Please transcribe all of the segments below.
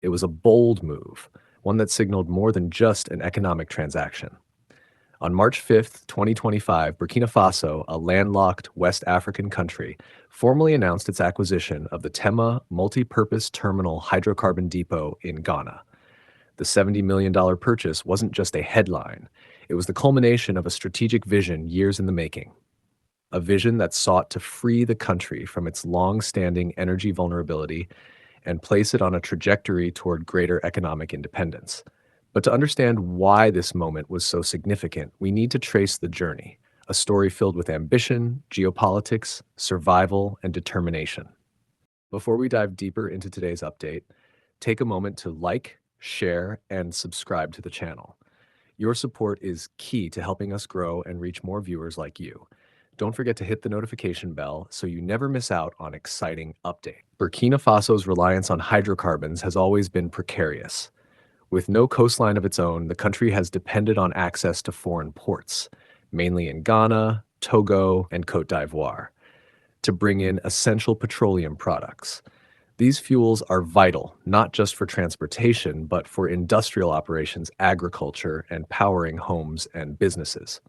It was a bold move, one that signaled more than just an economic transaction. On March 5th, 2025, Burkina Faso, a landlocked West African country, formally announced its acquisition of the Tema Multi-Purpose Terminal Hydrocarbon Depot in Ghana. The $70 million purchase wasn't just a headline, it was the culmination of a strategic vision years in the making. A vision that sought to free the country from its long-standing energy vulnerability and place it on a trajectory toward greater economic independence. But to understand why this moment was so significant, we need to trace the journey, a story filled with ambition, geopolitics, survival, and determination. Before we dive deeper into today's update, take a moment to like, share, and subscribe to the channel. Your support is key to helping us grow and reach more viewers like you. Don't forget to hit the notification bell so you never miss out on exciting updates. Burkina Faso's reliance on hydrocarbons has always been precarious. With no coastline of its own, the country has depended on access to foreign ports, mainly in Ghana, Togo, and Côte d'Ivoire, to bring in essential petroleum products. These fuels are vital, not just for transportation, but for industrial operations, agriculture, and powering homes and businesses.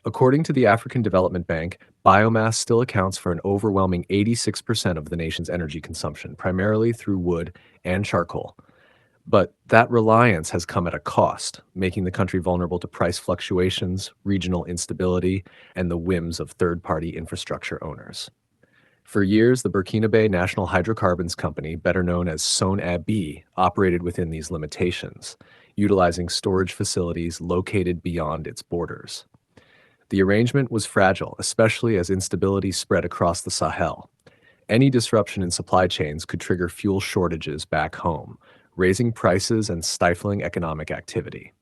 According to the African Development Bank, biomass still accounts for an overwhelming 86% of the nation's energy consumption, primarily through wood and charcoal. But that reliance has come at a cost, making the country vulnerable to price fluctuations, regional instability, and the whims of third-party infrastructure owners. For years, the Burkina National Hydrocarbons Company, better known as SONABI, operated within these limitations, utilizing storage facilities located beyond its borders. The arrangement was fragile, especially as instability spread across the Sahel. Any disruption in supply chains could trigger fuel shortages back home, raising prices and stifling economic activity.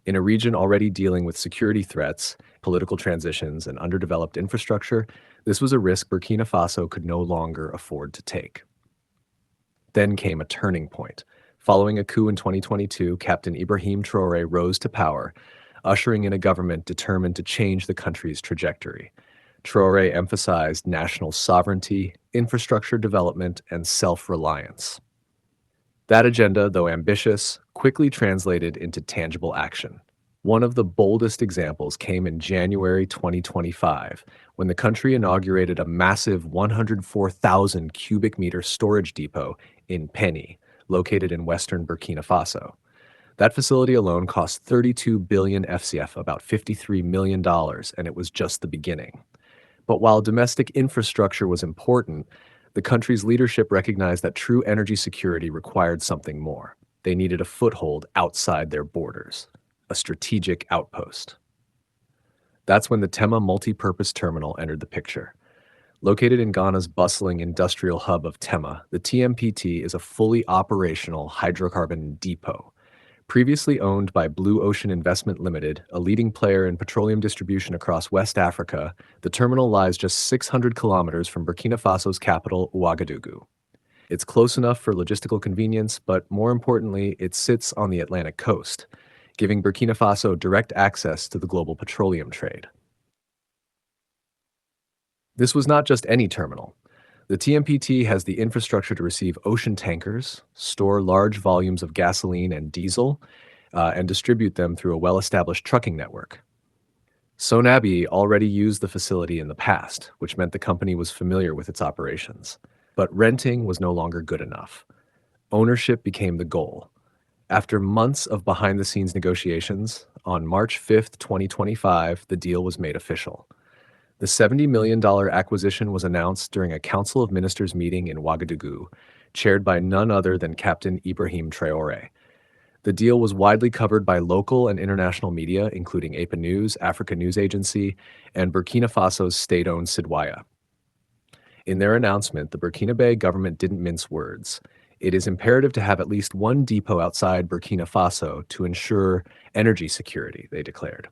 In a region already dealing with security threats, political transitions, and underdeveloped infrastructure, this was a risk Burkina Faso could no longer afford to take. Then came a turning point. Following a coup in 2022, Captain Ibrahim Traoré rose to power, ushering in a government determined to change the country's trajectory. Traoré emphasized national sovereignty, infrastructure development, and self-reliance. That agenda, though ambitious, quickly translated into tangible action. One of the boldest examples came in January 2025, when the country inaugurated a massive 104,000 cubic meter storage depot in Penny, located in western Burkina Faso. That facility alone cost 32 billion FCF, about $53 million, and it was just the beginning. But while domestic infrastructure was important, the country's leadership recognized that true energy security required something more. They needed a foothold outside their borders, a strategic outpost. That's when the Tema Multi-Purpose Terminal entered the picture. Located in Ghana's bustling industrial hub of Tema, the TMPT is a fully operational hydrocarbon depot. Previously owned by Blue Ocean Investment Limited, a leading player in petroleum distribution across West Africa, the terminal lies just 600 kilometers from Burkina Faso's capital, Ouagadougou. It's close enough for logistical convenience, but more importantly, it sits on the Atlantic coast, giving Burkina Faso direct access to the global petroleum trade. This was not just any terminal. The TMPT has the infrastructure to receive ocean tankers, store large volumes of gasoline and diesel, and distribute them through a well-established trucking network. SONABI already used the facility in the past, which meant the company was familiar with its operations. But renting was no longer good enough. Ownership became the goal. After months of behind-the-scenes negotiations, on March 5th, 2025, the deal was made official. The $70 million acquisition was announced during a Council of Ministers meeting in Ouagadougou, chaired by none other than Captain Ibrahim Traoré. The deal was widely covered by local and international media, including APA News, Africa News Agency, and Burkina Faso's state-owned Sidwaya. In their announcement, the Burkina government didn't mince words. It is imperative to have at least one depot outside Burkina Faso to ensure energy security, they declared.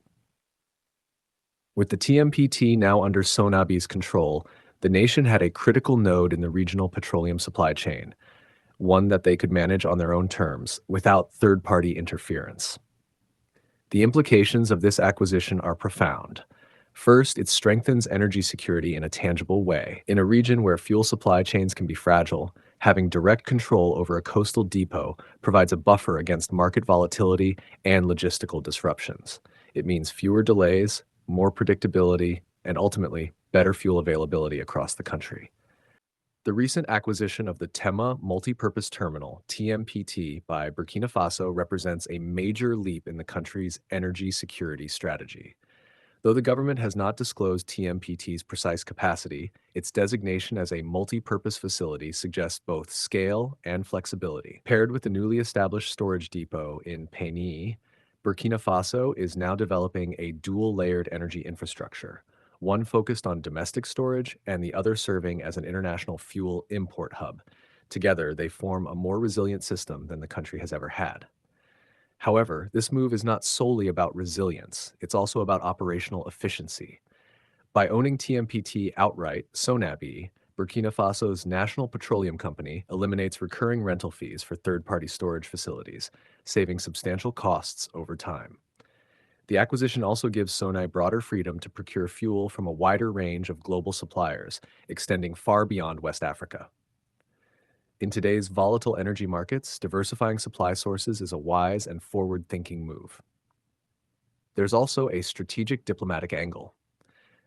With the TMPT now under SONABI's control, the nation had a critical node in the regional petroleum supply chain, one that they could manage on their own terms, without third-party interference. The implications of this acquisition are profound. First, it strengthens energy security in a tangible way. In a region where fuel supply chains can be fragile, Having direct control over a coastal depot provides a buffer against market volatility and logistical disruptions. It means fewer delays, more predictability, and ultimately better fuel availability across the country. The recent acquisition of the Tema Multipurpose Terminal, TMPT, by Burkina Faso represents a major leap in the country's energy security strategy. Though the government has not disclosed TMPT's precise capacity, its designation as a multi-purpose facility suggests both scale and flexibility. Paired with the newly established storage depot in Pény, Burkina Faso is now developing a dual-layered energy infrastructure, one focused on domestic storage and the other serving as an international fuel import hub. Together, they form a more resilient system than the country has ever had. However, this move is not solely about resilience, it's also about operational efficiency. By owning TMPT outright, Sonabi, Burkina Faso's national petroleum company, eliminates recurring rental fees for third-party storage facilities, saving substantial costs over time. The acquisition also gives Sonai broader freedom to procure fuel from a wider range of global suppliers, extending far beyond West Africa. In today's volatile energy markets, diversifying supply sources is a wise and forward-thinking move. There's also a strategic diplomatic angle.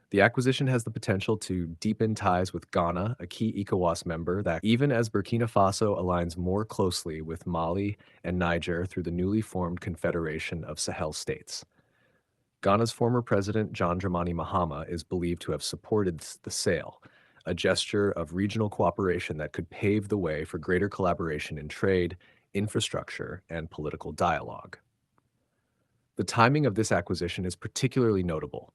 The acquisition has the potential to deepen ties with Ghana, a key ECOWAS member, that even as Burkina Faso aligns more closely with Mali and Niger through the newly formed Confederation of Sahel States. Ghana's former president, John Dramani Mahama, is believed to have supported the sale, a gesture of regional cooperation that could pave the way for greater collaboration in trade, infrastructure, and political dialogue. The timing of this acquisition is particularly notable.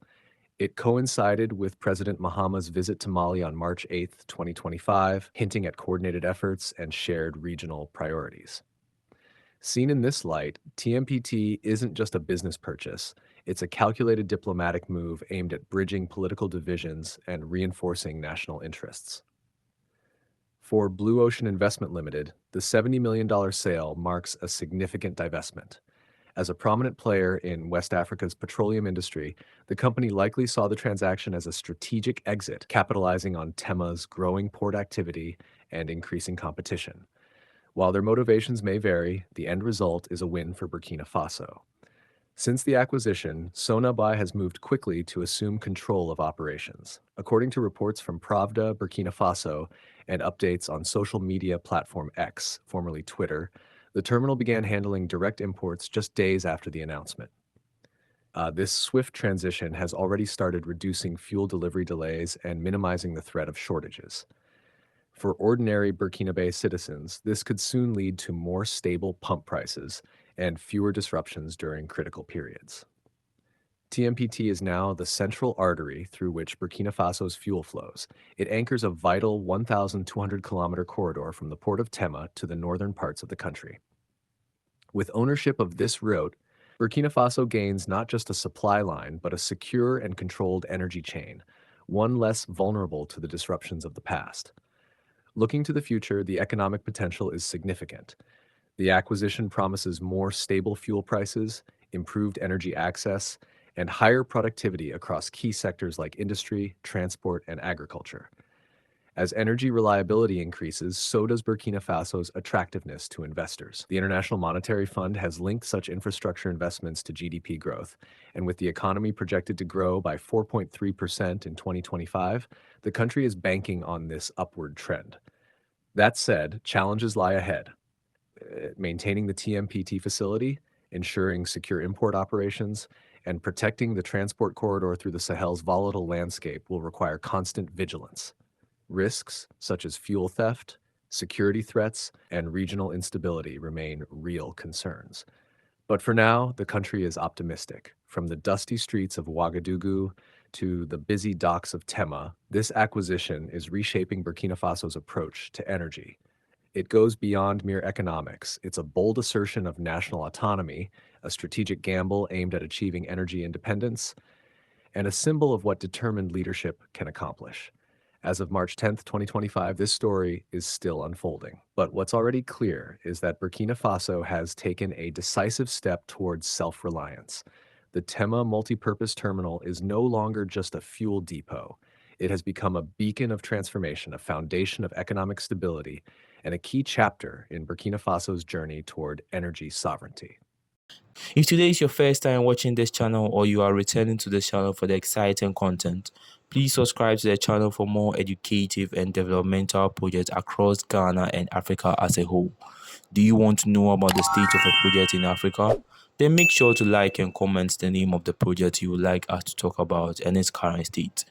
It coincided with President Mahama's visit to Mali on March 8, 2025, hinting at coordinated efforts and shared regional priorities. Seen in this light, TMPT isn't just a business purchase, it's a calculated diplomatic move aimed at bridging political divisions and reinforcing national interests. For Blue Ocean Investment Limited, the $70 million sale marks a significant divestment. As a prominent player in West Africa's petroleum industry, the company likely saw the transaction as a strategic exit, capitalizing on Tema's growing port activity and increasing competition. While their motivations may vary, the end result is a win for Burkina Faso. Since the acquisition, Sonabai has moved quickly to assume control of operations. According to reports from Pravda, Burkina Faso, and updates on social media platform X, formerly Twitter, the terminal began handling direct imports just days after the announcement. This swift transition has already started reducing fuel delivery delays and minimizing the threat of shortages. For ordinary Burkinabe citizens, this could soon lead to more stable pump prices and fewer disruptions during critical periods. TMPT is now the central artery through which Burkina Faso's fuel flows. It anchors a vital 1,200-kilometer corridor from the port of Tema to the northern parts of the country. With ownership of this route, Burkina Faso gains not just a supply line, but a secure and controlled energy chain, one less vulnerable to the disruptions of the past. Looking to the future, the economic potential is significant. The acquisition promises more stable fuel prices, improved energy access, and higher productivity across key sectors like industry, transport, and agriculture. As energy reliability increases, so does Burkina Faso's attractiveness to investors. The International Monetary Fund has linked such infrastructure investments to GDP growth, and with the economy projected to grow by 4.3% in 2025, the country is banking on this upward trend. That said, challenges lie ahead. Maintaining the TMPT facility, ensuring secure import operations, and protecting the transport corridor through the Sahel's volatile landscape will require constant vigilance. Risks such as fuel theft, security threats, and regional instability remain real concerns. But for now, the country is optimistic. From the dusty streets of Ouagadougou to the busy docks of Tema, this acquisition is reshaping Burkina Faso's approach to energy. It goes beyond mere economics. It's a bold assertion of national autonomy, a strategic gamble aimed at achieving energy independence, and a symbol of what determined leadership can accomplish. As of March 10th, 2025, this story is still unfolding. But what's already clear is that Burkina Faso has taken a decisive step towards self-reliance. The Tema multipurpose terminal is no longer just a fuel depot. It has become a beacon of transformation, a foundation of economic stability, and a key chapter in Burkina Faso's journey toward energy sovereignty. If today is your first time watching this channel or you are returning to this channel for the exciting content, please subscribe to the channel for more educative and developmental projects across Ghana and Africa as a whole. Do you want to know about the state of a project in Africa? Then make sure to like and comment the name of the project you would like us to talk about and its current state.